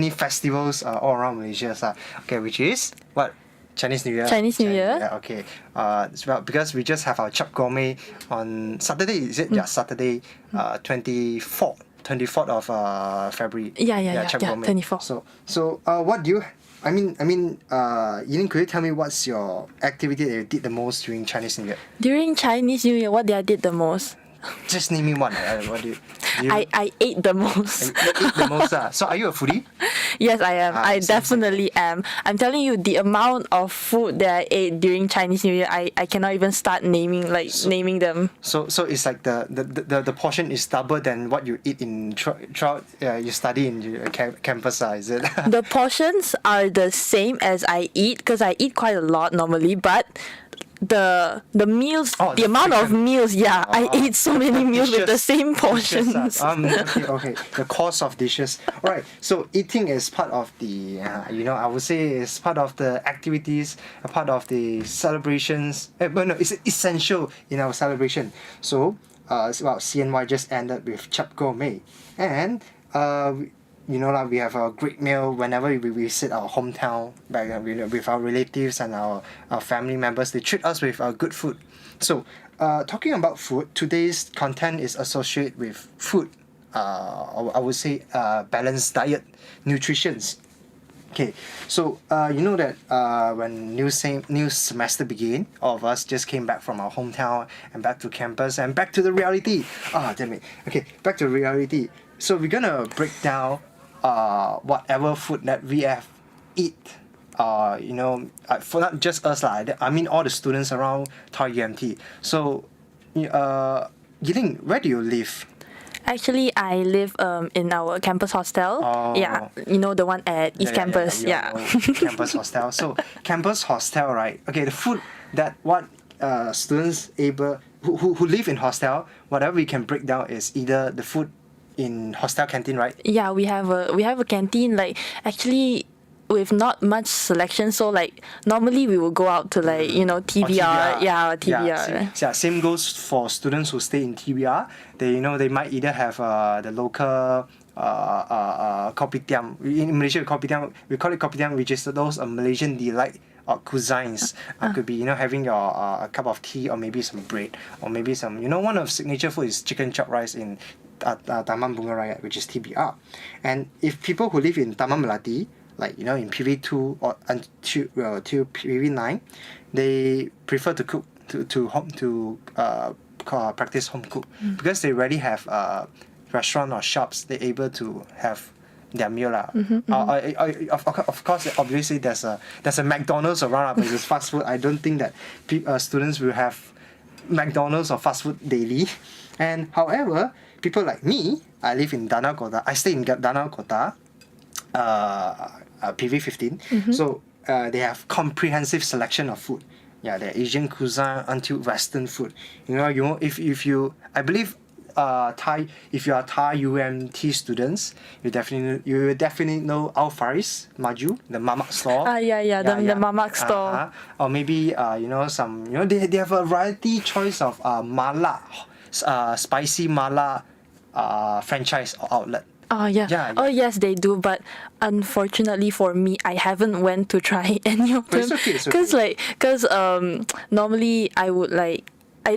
festivals all around Malaysia. Okay, which is what? Chinese New Year. Yeah, okay. Well, because we just have our Chap Gourmet on Saturday, is it? Yeah, Saturday, 24th of February. Yeah, Chap Gourmet. 24. So what do you? Ling, could you tell me what's your activity that you did the most during Chinese New Year? During Chinese New Year, what did I did the most? Just name me one. What do you? I ate the most. You ate the most. So are you a foodie? Yes, I am. I definitely am. I'm telling you, the amount of food that I ate during Chinese New Year, I cannot even start naming them. So it's like the portion is double than what you eat in throughout you study in your campus, is it? The portions are the same as I eat because I eat quite a lot normally, but the meals, the amount of meals, I ate so many meals with the same portions. Okay, the cost of dishes. Alright, so eating is part of the, I would say it's part of the activities, a part of the celebrations. It's essential in our celebration. So, CNY just ended with Chap Gourmet, and we have a great meal whenever we visit our hometown with our relatives and our family members. They treat us with good food. So, talking about food, today's content is associated with food. I would say balanced diet, nutritions. Okay, so that when new semester began, all of us just came back from our hometown and back to campus and back to the reality. Damn it. Okay, back to reality. So we're gonna break down whatever food that we have eat. For not just us all the students around TAR UMT. So Yiling, where do you live? Actually, I live in our campus hostel. Oh. Yeah, you know the one at East Campus. Yeah. Campus hostel. So campus hostel, right? Okay, the food that what students able who live in hostel, whatever we can break down is either the food in hostel canteen, right? Yeah, we have a canteen, like actually with not much selection, so like normally we will go out to like TBR. Yeah, TBR. Same goes for students who stay in TBR. They might either have the local kopitiam. In Malaysia, kopitiam, we call it kopitiam, which is those Malaysian delight or cuisines. Could be having your a cup of tea or maybe some bread or maybe some one of signature food is chicken chop rice in Taman Bunga Raya, which is TBR. And if people who live in Taman Melati, like in PV2 or until PV9, they prefer to cook to practice home cook because they already have restaurant or shops they're able to have their meal lah. Of course, obviously there's a McDonald's around, but it's fast food. I don't think that students will have McDonald's or fast food daily. And however, people like me, I live in Danau Kota. I stay in Danau Kota, PV15. So they have comprehensive selection of food. Yeah, they're Asian cuisine until Western food. If you, I believe, Thai, if you are Thai UMT students, you will definitely know Al Faris Maju, the mamak store. The mamak store. Or maybe they have a variety choice of mala, spicy mala franchise or outlet. Oh yeah. Oh yes, they do. But unfortunately for me, I haven't went to try any of them. It's okay. Cause normally I would like.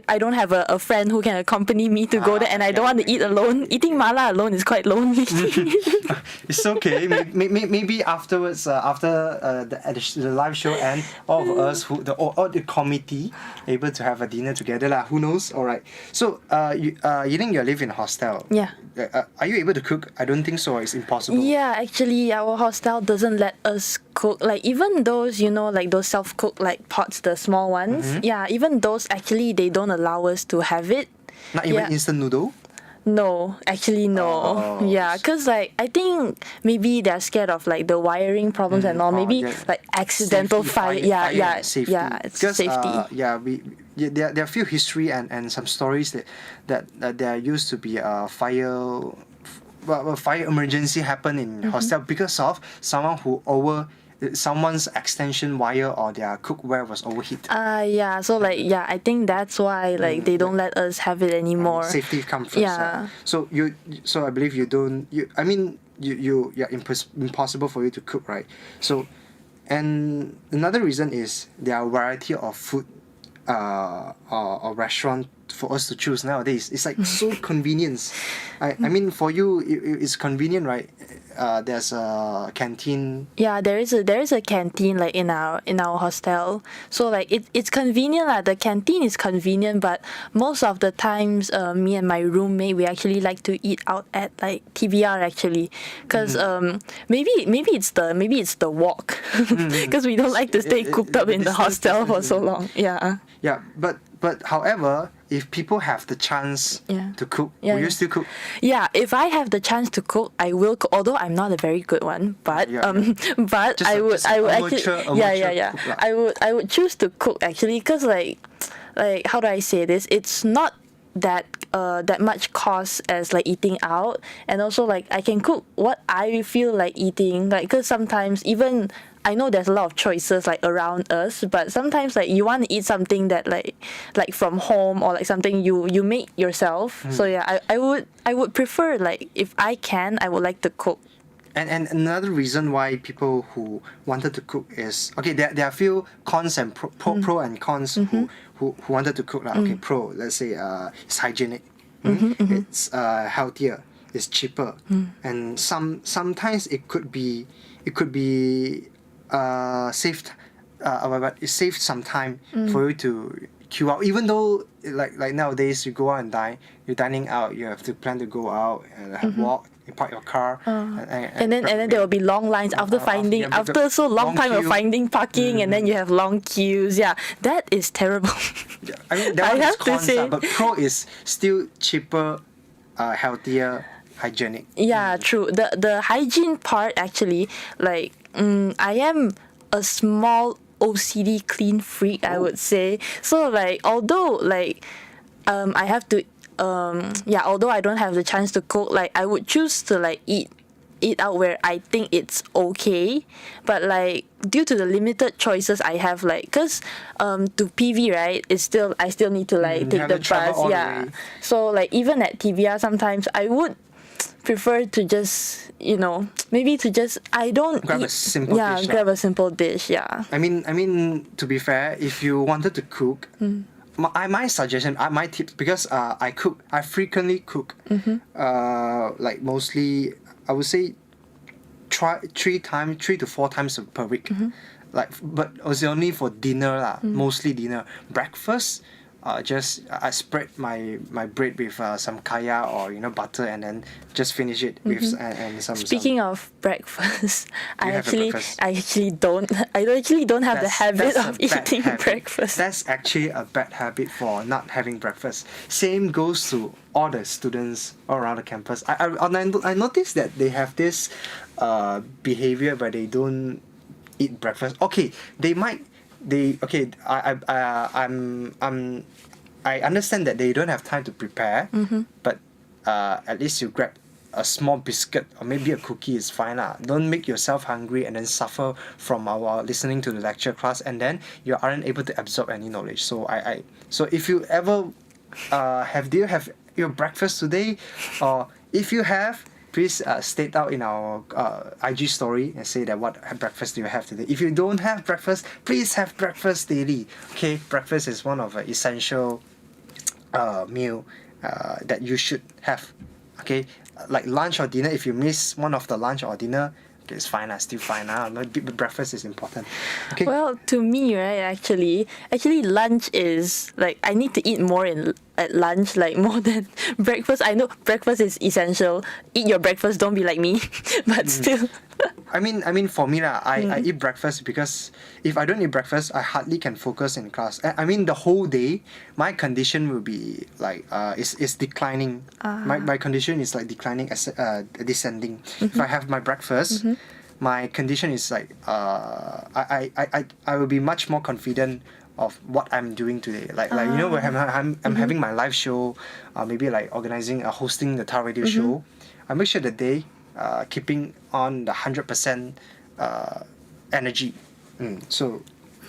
I don't have a friend who can accompany me to go there, and I don't want to eat alone. Eating mala alone is quite lonely. It's okay. Maybe afterwards, after the live show end, all of us all the committee able to have a dinner together lah. Who knows? All right. So you think you live in a hostel? Yeah. Are you able to cook? I don't think so. It's impossible. Yeah, actually, our hostel doesn't let us cook. Like even those, like those self-cook like pots, the small ones. Yeah, even those actually they don't allow us to have it. Not even instant noodle? No, actually no. Yeah, cause like I think maybe they're scared of like the wiring problems and all. Maybe like accidental fire. Yeah, safety. Yeah, it's safety. There are a few history and some stories that there used to be a fire emergency happen in hostel because of someone's extension wire or their cookware was overheat. So I think that's why they don't let us have it anymore. Safety comes first. Yeah. So I believe impossible for you to cook, right? So, and another reason is there are a variety of food or restaurant for us to choose nowadays. It's like so convenience. I mean for you it's convenient, right? There's a canteen. Yeah, there is a canteen like in our hostel. So like it's convenient lah. The canteen is convenient, but most of the times me and my roommate we actually like to eat out at like TBR actually, because maybe it's the walk, because we don't like to stay cooped up in the hostel for so long. Yeah. Yeah, but however, if people have the chance to cook, will you still cook? Yeah, if I have the chance to cook, I will cook. Although I'm not a very good one, but I would choose to cook actually, because like how do I say this? It's not that much cost as like eating out, and also like I can cook what I feel like eating, like because sometimes even I know there's a lot of choices like around us, but sometimes like you want to eat something that like from home or like something you make yourself. So yeah, I would prefer, like if I can, I would like to cook. And another reason why people who wanted to cook is there are a few cons and pro and cons who wanted to cook lah. Okay, pro, let's say it's hygienic, it's healthier, it's cheaper, and sometimes it could be saved. It saved some time for you queue out. Even though like nowadays you go out and dine, you're dining out, you have to plan to go out and walk. You park your car, and then there will be long lines after so long time of finding parking, and then you have long queues. Yeah, that is terrible. Yeah, I mean that one is cons, but pro is still cheaper, healthier, hygienic. Yeah, true. The hygiene part actually, like I am a small OCD clean freak, I would say. So like although like I have to although I don't have the chance to cook, like I would choose to like eat out where I think it's okay. But like due to the limited choices I have, like cause to PV, right, I still need to like take the bus. Yeah. So like even at TVR sometimes I would prefer to just maybe to just grab a simple dish. Grab a simple dish. Yeah. I mean to be fair, if you wanted to cook. My suggestion, my tips, because I frequently cook. Like mostly, I would say, try 3 to 4 times per week. Like, but it's only for dinner lah. Mostly dinner. Breakfast, I spread my bread with some kaya or butter, and then just finish it with and some. Speaking of breakfast, I actually don't have the habit of eating breakfast. That's actually a bad habit for not having breakfast. Same goes to all the students all around the campus. I noticed that they have this behavior where they don't eat breakfast. Okay, I understand that they don't have time to prepare, but at least you grab a small biscuit or maybe a cookie is fine lah. Don't make yourself hungry and then suffer from our listening to the lecture class, and then you aren't able to absorb any knowledge. So so if you ever do you have your breakfast today, or if you have, please state out in our IG story and say that what breakfast do you have today. If you don't have breakfast, please have breakfast daily. Okay, breakfast is one of the essential meal that you should have. Okay, like lunch or dinner, if you miss one of the lunch or dinner, it's fine, still fine. But breakfast is important. Okay. Well, to me, right, actually lunch is like I need to eat more at lunch, like more than breakfast. I know breakfast is essential. Eat your breakfast. Don't be like me. But still. I mean, for me lah, I eat breakfast because if I don't eat breakfast, I hardly can focus in class. I mean, the whole day, my condition will be like is declining. My condition is like declining, descending. If I have my breakfast, my condition is like I will be much more confident of what I'm doing today. Like where I'm having my live show, maybe like hosting the TAR radio show. I make sure that they keeping on the 100% energy. So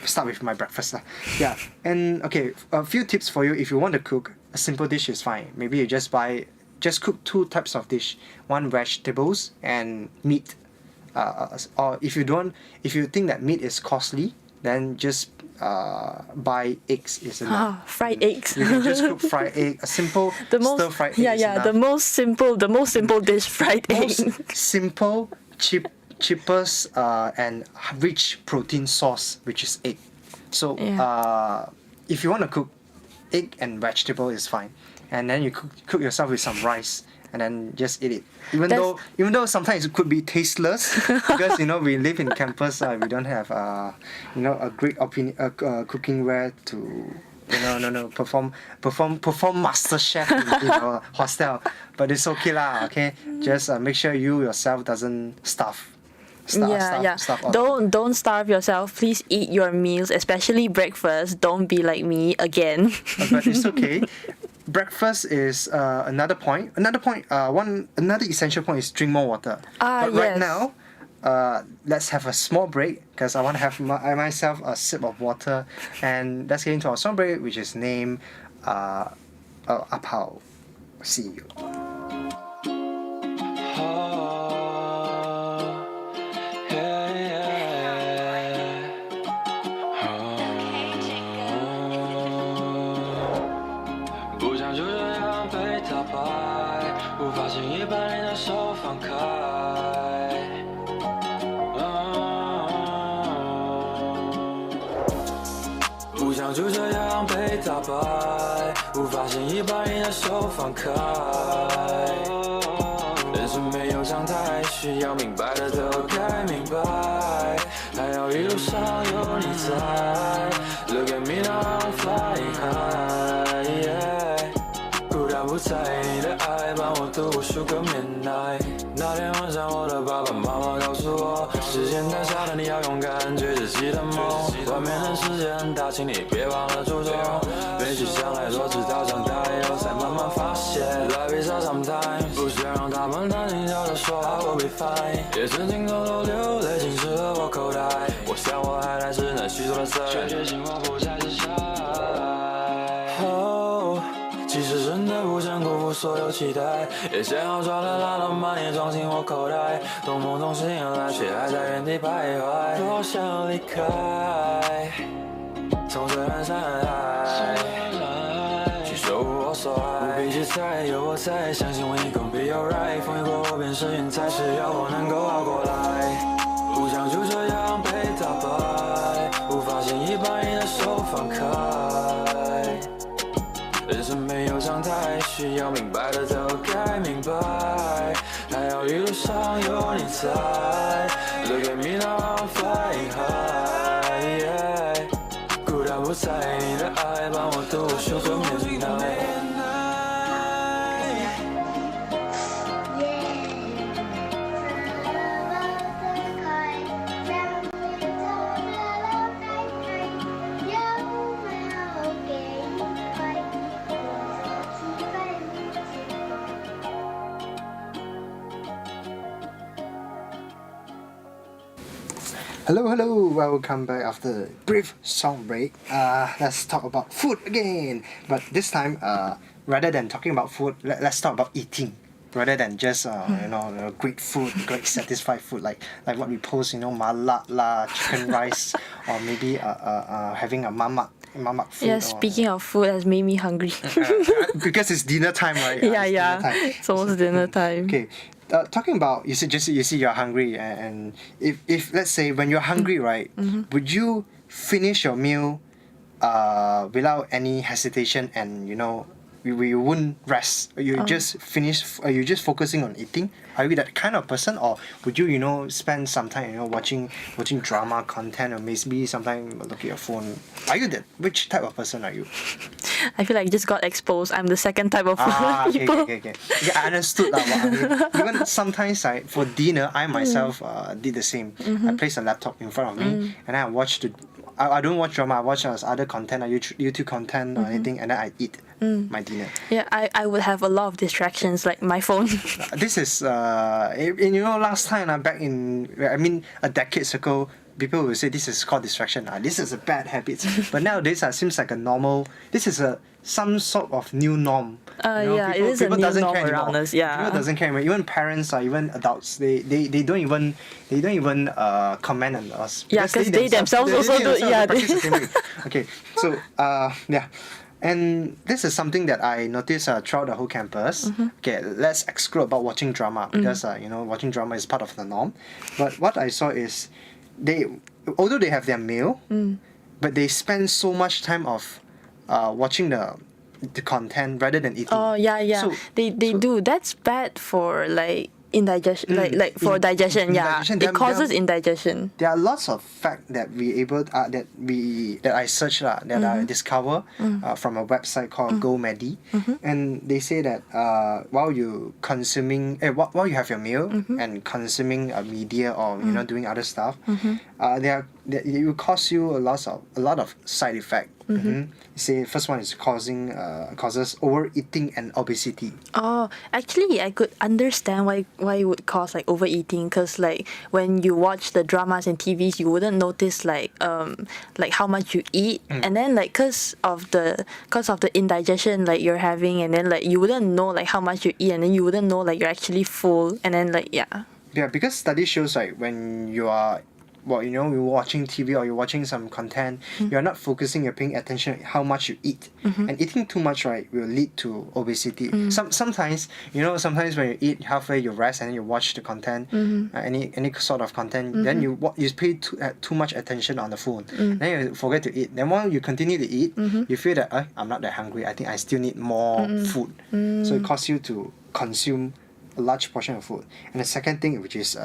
start with my breakfast lah. Yeah, and okay, a few tips for you. If you want to cook, a simple dish is fine. Maybe you just cook 2 types of dish. One vegetables and meat. Or if you think that meat is costly, then just buy eggs is enough. Fried eggs. You can just cook fried egg, a simple stir-fried egg. Yeah, the most simple dish, fried egg. Simple, cheapest, and rich protein source, which is egg. So if you want to cook, egg and vegetable is fine, and then you cook yourself with some rice. And then just eat it. Even though sometimes it could be tasteless, because we live in campus, we don't have a great cooking ware to perform master chef in our hostel. But it's okay lah. Okay, just make sure you yourself doesn't starve. Don't starve yourself. Please eat your meals, especially breakfast. Don't be like me again. But it's okay. Breakfast is another point. Another essential point is drink more water. Right now, let's have a small break because I want to have myself a sip of water, and let's get into our song break, which is named Apao. See you. 打败，无法轻易把你的手放开。人生没有常态，需要明白的都该明白，还要一路上有你在。Look at me now, I'm flying high, yeah. 孤单不在意你的爱，伴我度无数个 midnight。那天晚上，我的爸爸妈妈告诉我，时间太少了，你要勇敢追自己的梦。外面的世界很大，请你别忘了初衷。别去想太多，直到长大以后才慢慢发现。Life is hard sometimes， 不需要让他们太轻巧地说 I will be fine。也曾经偷偷流泪浸湿了我口袋，我想我还来是那许多的责任，却决心我不再是小孩。其实真的不想辜负所有期待，也想要抓了那浪漫也装进我口袋，懂梦中醒来，却还在原地徘徊。多想离开，从这人山海，去守护我所爱。不必去猜，有我在，相信我一定 be alright。风雨过后便是云彩，只要我能够熬过来。不想就这样被打败，无法轻易把你的手放开。人生没有常态，需要明白的都该明白，还要一路上有你在。Look at me now, I'm flying high, yeah. 孤单不在意你的爱，伴我度无数个 midnight。Hello, welcome back after a brief song break. Let's talk about food again. But this time, rather than talking about food, let's talk about eating. Rather than just great food, great satisfied food like what we post, mala la, chicken rice, or maybe having a mamak food. Yeah, speaking of food has made me hungry. Because it's dinner time, right? Yeah. It's almost dinner time. Okay. Talking about you see you're hungry, and if let's say when you're hungry, right, would you finish your meal without any hesitation, and you wouldn't rest, you just finish, you just focusing on eating? Are you that kind of person, or would you spend some time watching drama content, or maybe sometime look at your phone? Are you that, which type of person are you? I feel like I just got exposed. I'm the second type of people. Okay. Yeah, I understood that. Even sometimes, for dinner, I myself did the same. I place a laptop in front of me, and I watch I don't watch drama. I watch other content, YouTube content or anything, and then I eat my dinner. Yeah, I would have a lot of distractions, like my phone. This is last time back in a decade ago, people will say this is called distraction. This is a bad habit. But nowadays, seems like a normal. This is some sort of new norm. It is a new norm around us. Yeah, people doesn't care anymore. Even parents, even adults, they don't even comment on us. Yeah, because they themselves also do. Yeah. Okay, so yeah. And this is something that I noticed throughout the whole campus. Okay, let's exclude about watching drama, because watching drama is part of the norm. But what I saw is although they have their meal, but they spend so much time of watching the content rather than eating. Oh yeah. So, they do. That's bad for indigestion, for digestion. It causes indigestion. There are lots of facts that that I searched that I discover from a website called GoMedi, and they say that while you while you have your meal and consuming media or doing other stuff, it will cause you a lot of side effects. Say first one is causes overeating and obesity. Oh, actually, I could understand why it would cause overeating, because when you watch the dramas and TVs, you wouldn't notice how much you eat, and then because of the indigestion you're having, and then you wouldn't know how much you eat, and then you wouldn't know you're actually full, and then Yeah, because study shows when you are well, you know, you're watching TV or you're watching some content, you're not focusing, you're paying attention to how much you eat. And eating too much, right, will lead to obesity. Sometimes, you know, sometimes when you eat halfway, you rest and then you watch the content, any sort of content, then you pay too much attention on the phone. Then you forget to eat. Then while you continue to eat, you feel that I'm not that hungry. I think I still need more food. So it causes you to consume a large portion of food. And the second thing, which is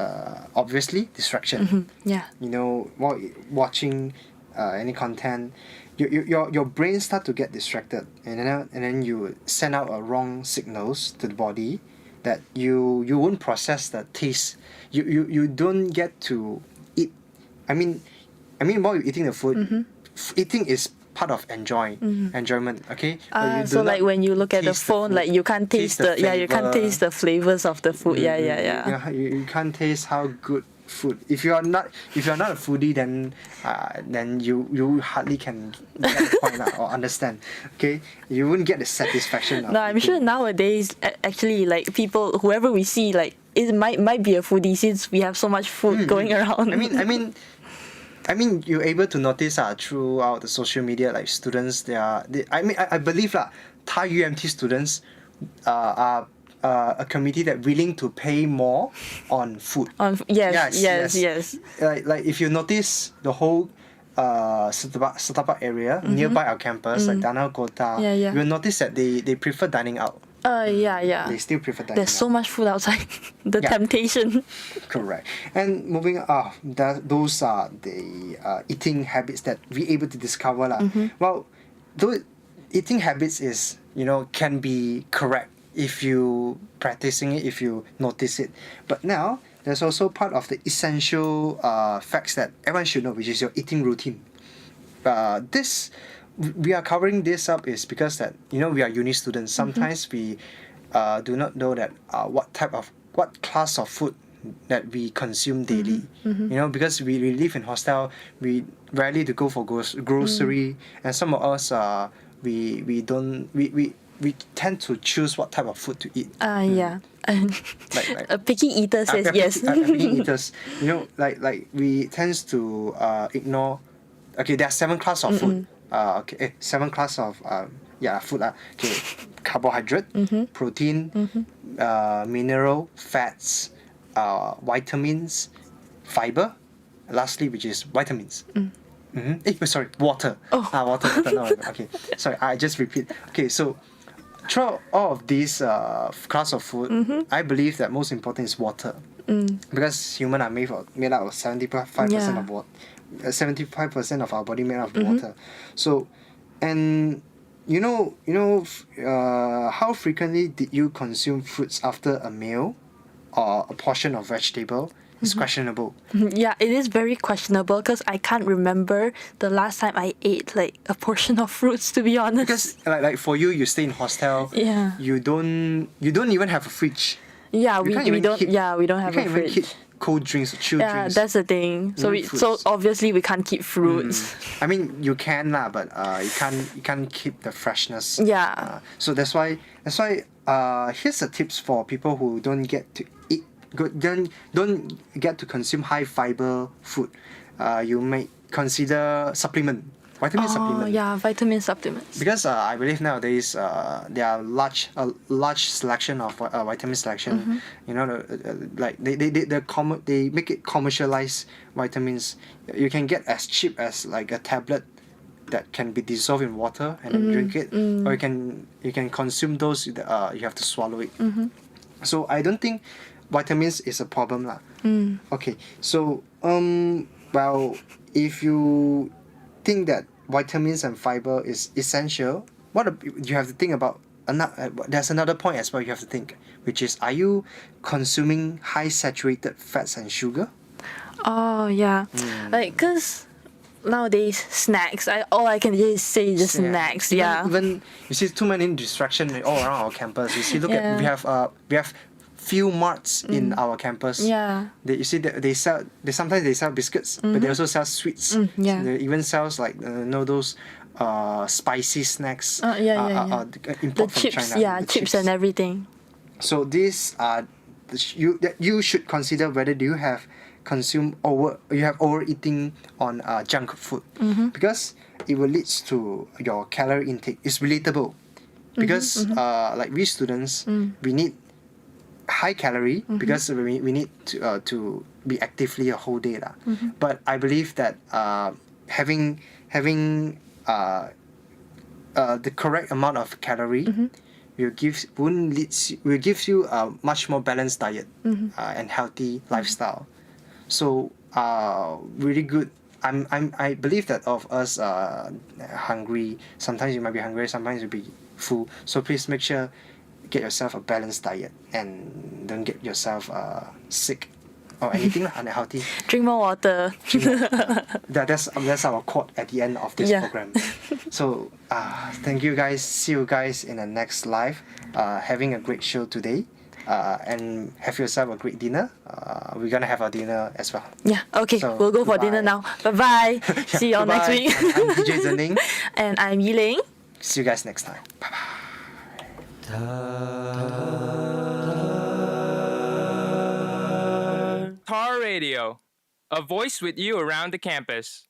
obviously distraction. Yeah. You know, while watching any content, your brain start to get distracted, and then you send out wrong signals to the body that you won't process the taste. You don't get to eat. I mean while you're eating the food, eating is part of enjoyment. Okay. So like when you look at the phone, like you can't taste the you can't taste the flavors of the food. Yeah. You can't taste how good food. If you're not a foodie, then you hardly can get the point or understand. Okay, you wouldn't get the satisfaction. No, I'm sure nowadays actually like people, whoever we see, like it might be a foodie since we have so much food going around. I mean, you're able to notice throughout the social media, like students, I believe TAR UMT students are a committee that willing to pay more on food. Yes. Like if you notice the whole Setapak area nearby our campus, like Danau Kota, you'll notice that they prefer dining out. They still prefer dining There's so much food outside. The temptation. Correct. And moving those are the eating habits that we're able to discover. Well, those eating habits is, you know, can be correct if you practicing it, if you notice it. But now, there's also part of the essential facts that everyone should know, which is your eating routine. We are covering this up is because that, you know, we are uni students. Sometimes we do not know that what class of food that we consume daily. You know, because we live in hostel, we rarely to go for grocery, and some of us we tend to choose what type of food to eat. Like a picky eater says yes. Picky eaters, you know, like we tends to ignore. Okay, there are 7 classes of food. 7 classes of food. Okay, carbohydrate, protein, mineral, fats, vitamins, fiber. Lastly, which is vitamins. Sorry, water. Water. No, okay, sorry, I just repeat. Okay, so throughout all of these class of food, I believe that most important is water, because humans are made out of 75% of water. 75% of our body made out of water. So, and you know, how frequently did you consume fruits after a meal or a portion of vegetable? It's questionable. Yeah, it is very questionable because I can't remember the last time I ate like a portion of fruits, to be honest. Because like for you stay in hostel. You don't even have a fridge. We don't have a fridge. Keep cold drinks or chilled drinks. That's the thing. So obviously we can't keep fruits. I mean, you can but you can't keep the freshness. So that's why here's the tips for people who don't get to eat don't get to consume high fiber food. You may consider vitamin supplement. Vitamin supplements. Because I believe nowadays there are a large selection of vitamin selection. You know, like they make it commercialized vitamins. You can get as cheap as like a tablet that can be dissolved in water and then drink it, or you can consume those. You have to swallow it. So I don't think vitamins is a problem Okay, so well, if you think that vitamins and fiber is essential, you have to think about there's another point as well you have to think, which is, are you consuming high saturated fats and sugar? Like, cause nowadays snacks, all I can just say is just snacks. Even you see too many distractions all around our campus. You see, look at we have few marts in our campus. You see that they sometimes sell biscuits, but they also sell sweets. So they even sells like those spicy snacks. The chips, China, chips and everything. So these are you should consider whether do you have overeating on junk food, because it will lead to your calorie intake. It's relatable, because like we students, we need high calorie because we need to be actively a whole day lah. But I believe that having the correct amount of calorie will give you a much more balanced diet and healthy lifestyle. So really good. I believe that of us hungry. Sometimes you might be hungry. Sometimes you'll be full. So please make sure get yourself a balanced diet and don't get yourself sick or anything unhealthy. Drink more water. That's our quote at the end of this program. So thank you guys. See you guys in the next live. Having a great show today. And have yourself a great dinner. We're gonna have our dinner as well. Yeah, okay, so, we'll go for dinner now. Bye-bye. See you all next week. I'm DJ Ning. And I'm Ling. See you guys next time. Bye-bye. TAR Radio, a voice with you around the campus.